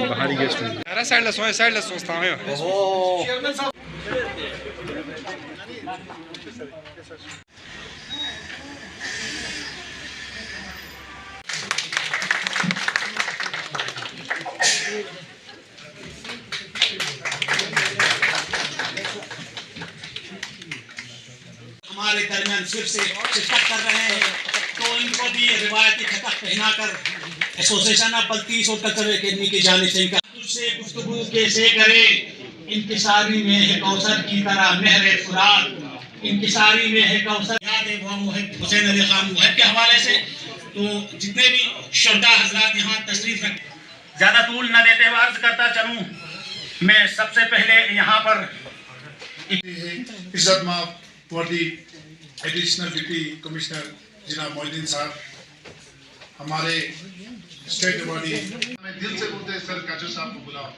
Bahari guest room. Ara side la sosta hai. हमारे दरमियान सिर्फ से शिरकत कर रहे हैं, तो इनको भी रिवायती खतक पहना कर एसोसिएशन ऑफ बल्तीस और कल्चरल अकेडमी की जानिब से इनका तुझसे गुफ्तगू कैसे करे, इंकिसारी में है कौसर की तरह नहरे फुरात, इंकिसारी में है कौसर। याद है वो मुहिब हुसैन अली खान मुहिब के हवाले से, तो जितने भी शुहदा हजरात यहाँ तशरीफ रखें, ज़्यादा तूल न देते हुए अर्ज करता चलूँ, मैं सबसे पहले यहाँ पर इज्जत माफ वर्दी एडिशनल डिप्टी कमिश्नर जनाब मोहिद्दीन साहब, हमारे स्टेट अवार्डी, मैं दिल से बोलते हैं सर काजू साहब को बुलाओ,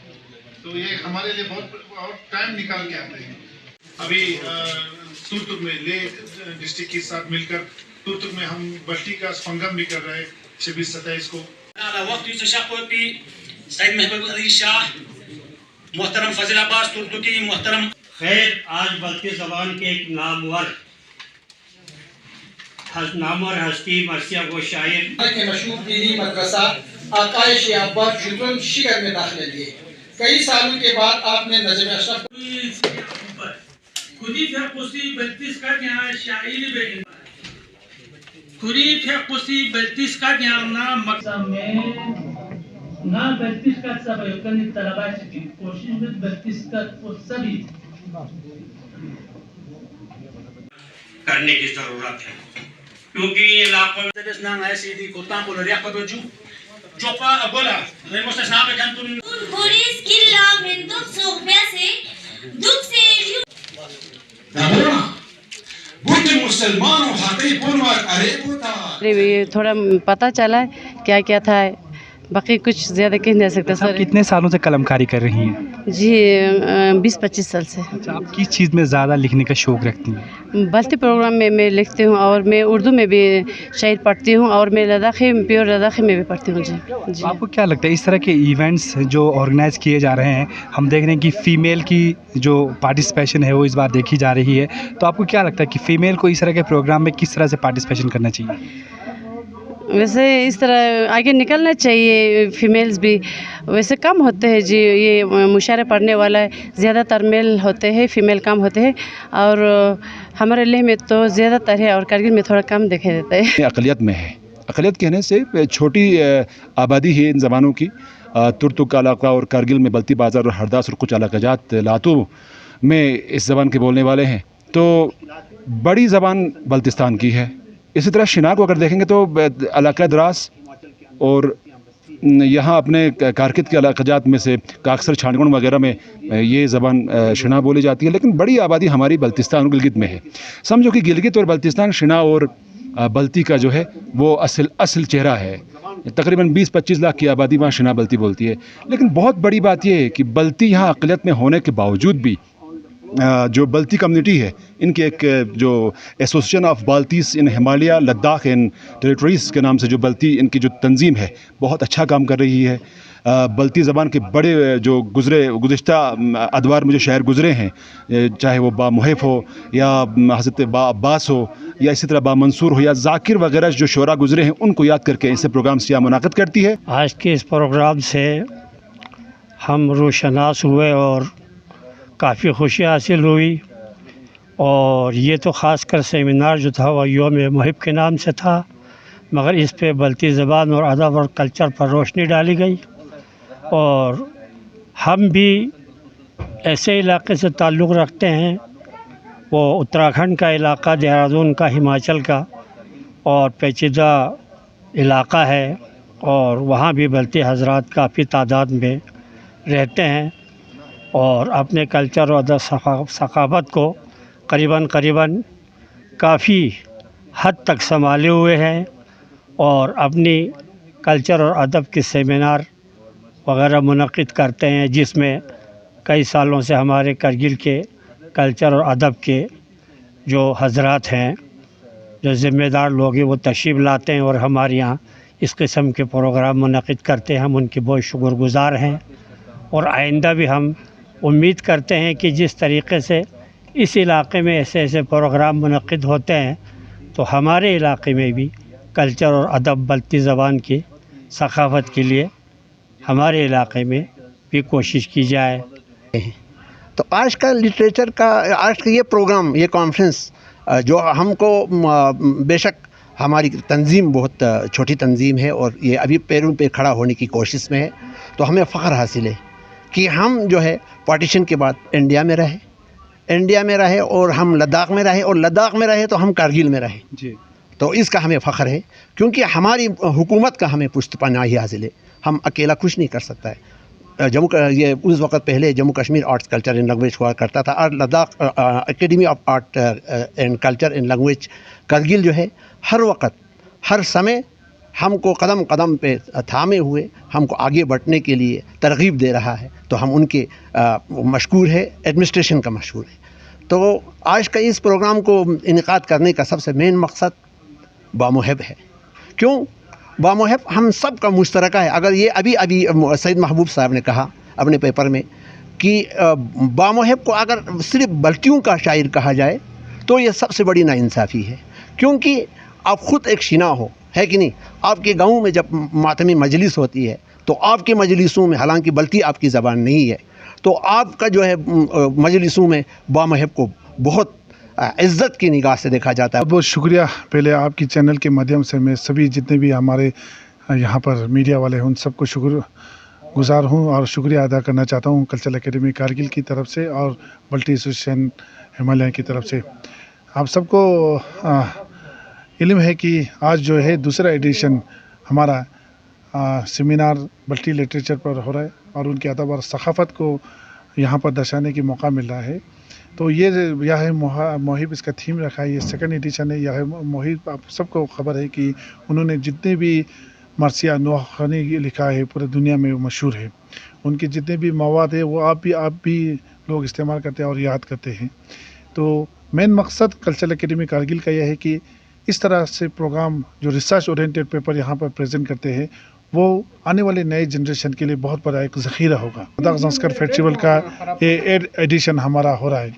तो ये हमारे लिए बहुत टाइम निकाल के आते हैं। अभी तुर्तुक में ले डिस्ट्रिक्ट के साथ मिलकर तुर्तुक में हम बल्टी का स्पंगम भी कर रहे हैं 26-27 को। सैयद महबूब अली शाह, मोहतरम फजल अब्बास तुर्तुकी, मोहतरम खैर, आज बल्ती ज़बान के एक नामवर हस्ती मरसिया गो शायर के मशहूर दीनी मदरसा आकाए शियाबा जुर्म शिगर में दाखिले लिए। कई सालों के बाद आपने नजम अशरफ खुदी फैकुसी 32 का यहाँ शायरी बेगिन खुदी फैकुसी 32 का यहाँ ना मकसद में ना 32 का सब युक्तनी तलबा की कोशिश में 32 का सभी करने की जरूरत है, क्योंकि ये इलाकों में ना ऐसी थी कुत्ता को लड़िया को जो चोपा बोला रेमोस से नाम पे kan तुम पुलिस किला में दुख सुख से बुद्ध मुसलमानों हाथी पुनवार अरे बोता थोड़ा पता चला क्या क्या था, बाकी कुछ ज़्यादा कह नहीं सकते सर। कितने सालों से कलमकारी कर रही हैं? जी 20-25 साल से। अच्छा, आप किस चीज़ में ज़्यादा लिखने का शौक़ रखती हैं? बल्ती प्रोग्राम में मैं लिखती हूँ, और मैं उर्दू में भी शायर पढ़ती हूँ, और मैं लद्दाखी प्योर लद्दाखी में भी पढ़ती हूँ। जी जी। आपको क्या लगता है इस तरह के इवेंट्स जो ऑर्गेनाइज़ किए जा रहे हैं, हम देख रहे हैं कि फ़ीमेल की जो पार्टिसिपेशन है वो इस बार देखी जा रही है, तो आपको क्या लगता है कि फ़ीमेल को इस तरह के प्रोग्राम में किस तरह से पार्टिसिपेशन करना चाहिए? वैसे इस तरह आगे निकलना चाहिए, फीमेल्स भी वैसे कम होते हैं जी, ये मुशायरा पढ़ने वाला ज़्यादातर मेल होते हैं, फीमेल कम होते हैं, और हमारे लेह में तो ज़्यादातर है और कारगिल में थोड़ा कम दिखाई देता है। अक़लियत में है, अक़लियत कहने से छोटी आबादी है इन ज़बानों की। तुर्तुक का इलाका और कारगिल में बल्ती बाज़ार और हरदास और कुछ इलाक़ाजात लातू में इस ज़बान के बोलने वाले हैं, तो बड़ी ज़बान बल्तिस्तान की है। इसी तरह शिनाक को अगर देखेंगे तो इलाक़ा द्रास और यहाँ अपने कारकित के इलाक़ाजात में से काकसर छानगुण वगैरह में ये ज़बान शिना बोली जाती है, लेकिन बड़ी आबादी हमारी बल्तिस्तान और गिलगित में है। समझो कि गिलगित और बल्तिस्तान शिना और बल्ती का जो है वो असल चेहरा है। तकरीबन 20-25 लाख की आबादी वहाँ शिना बल्ती बोलती है, लेकिन बहुत बड़ी बात यह है कि बल्ती यहाँ अक़लियत में होने के बावजूद भी जो बल्ती कम्युनिटी है, इनके एक जो association of Baltis in Himalaya Ladakh in territories के नाम से जो बल्ती इनकी जो तंजीम है बहुत अच्छा काम कर रही है। बल्ती ज़बान के बड़े जो गुज़िश्ता अदवार में जो शायर गुज़रे हैं, चाहे वो बा मुहिब हो या हज़रत बा अब्बास हो या इसी तरह बा मंसूर हो या ज़ाकिर वगैरह जो शोरा गुज़रे हैं, उनको याद करके इनसे प्रोग्राम सिया मुनाक़िद करती है। आज के इस प्रोग्राम से हम रोशनास हुए और काफ़ी खुशी हासिल हुई, और ये तो ख़ास कर सेमिनार जो था वह योम मुहिब के नाम से था, मगर इस पे बल्ती ज़बान और अदब और कल्चर पर रोशनी डाली गई। और हम भी ऐसे इलाके से ताल्लुक़ रखते हैं, वो उत्तराखंड का इलाका, देहरादून का, हिमाचल का और पेचीदा इलाका है, और वहाँ भी बल्ती हज़रात काफ़ी तादाद में रहते हैं और अपने कल्चर और अदब सक़ाफ़त को करीबन काफ़ी हद तक संभाले हुए हैं, और अपनी कल्चर और अदब के सेमिनार वगैरह मुनक़िद करते हैं, जिसमें कई सालों से हमारे कारगिल के कल्चर और अदब के जो हज़रात हैं जो ज़िम्मेदार लोग हैं वो तशरीफ़ लाते हैं और हमारे यहाँ इस किस्म के प्रोग्राम मुनक़िद करते हैं। हम उनके बहुत शुक्रगुज़ार हैं और आइंदा भी हम उम्मीद करते हैं कि जिस तरीक़े से इस इलाक़े में ऐसे ऐसे प्रोग्राम मुनक़िद होते हैं तो हमारे इलाक़े में भी कल्चर और अदब बल्ती ज़बान की सकाफ़त के लिए हमारे इलाक़े में भी कोशिश की जाए। तो आज का लिटरेचर का, आज का ये प्रोग्राम, ये कॉन्फ्रेंस जो हमको, बेशक हमारी तंजीम बहुत छोटी तंजीम है और ये अभी पैरों पे खड़ा होने की कोशिश में है, तो हमें फ़ख्र हासिल है कि हम जो है पार्टीशन के बाद इंडिया में रहे और हम लद्दाख में रहे, और लद्दाख में रहे तो हम कारगिल में रहे जी। तो इसका हमें फ़ख्र है, क्योंकि हमारी हुकूमत का हमें पुष्टपनाही हासिल है। हम अकेला कुछ नहीं कर सकता है। ये उस वक़्त पहले Jammu Kashmir arts culture and language हुआ करता था, और Ladakh academy of art and culture and language Kargil जो है हर वक़्त हर समय हमको कदम कदम पे थामे हुए हमको आगे बढ़ने के लिए तरगीब दे रहा है। तो हम उनके मशकूर है, एडमिनिस्ट्रेशन का मशहूर है। तो आज का इस प्रोग्राम को इनेकाद करने का सबसे मेन मकसद बामुहब है। क्यों बामुहब? हम सब का मुश्तरका है। अगर ये अभी सैयद महबूब साहब ने कहा अपने पेपर में कि बामुहब को अगर सिर्फ बल्टियों का शायर कहा जाए तो ये सबसे बड़ी नाइंसाफ़ी है, क्योंकि आप ख़ुद एक शिना हो, है कि नहीं? आपके गाँव में जब मातमी मजलिस होती है तो आपके मजलिसों में, हालांकि बल्टी आपकी ज़बान नहीं है, तो आपका जो है मजलिसों में बामुहब को बहुत इज़्ज़त की निगाह से देखा जाता है। बहुत शुक्रिया। पहले आपकी चैनल के माध्यम से मैं सभी जितने भी हमारे यहाँ पर मीडिया वाले हैं उन सबको शुक्रगुज़ार हूँ और शुक्रिया अदा करना चाहता हूँ कल्चरल एकेडमी कारगिल की तरफ से और बल्टी एसोसिएशन हिमालय की तरफ से। आप सबको इल्म है कि आज जो है दूसरा एडिशन हमारा सेमिनार बल्टी लिटरेचर पर हो रहा है और उनके अदब और सकाफ़त को यहाँ पर दर्शाने की मौका मिल रहा है। तो यह है मोहिब, इसका थीम रखा है। ये सेकंड एडिशन है। यह है मोहिब। आप सबको खबर है कि उन्होंने जितने भी मरसिया नुआखानी लिखा है पूरे दुनिया में मशहूर है। उनके जितने भी मवाद है वो आप भी लोग इस्तेमाल करते हैं और याद करते हैं। तो मेन मकसद कल्चरल एकेडमी कारगिल का यह है कि इस तरह से प्रोग्राम जो रिसर्च ओरिएंटेड पेपर यहाँ पर प्रेजेंट करते हैं वो आने वाले नए जनरेशन के लिए बहुत बड़ा एक ज़ख़ीरा होगा। लद्दाख ज़ांस्कर फेस्टिवल का ये 8 एडिशन हमारा हो रहा है।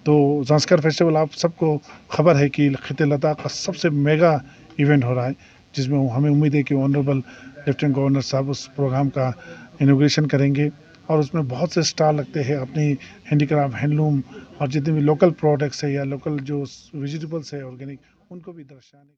तो ज़ांस्कर फेस्टिवल आप सबको खबर है कि खिते लद्दाख का सबसे मेगा इवेंट हो रहा है, जिसमें हमें उम्मीद है कि ऑनरेबल लेफ्टिनेंट गवर्नर साहब उस प्रोग्राम का इनॉग्रेशन करेंगे और उसमें बहुत से स्टाल लगते हैं अपनी हैंडीक्राफ्ट, हैंडलूम और जितने भी लोकल प्रोडक्ट्स है या लोकल जो वेजिटेबल्स है ऑर्गेनिक, उनको भी दर्शाने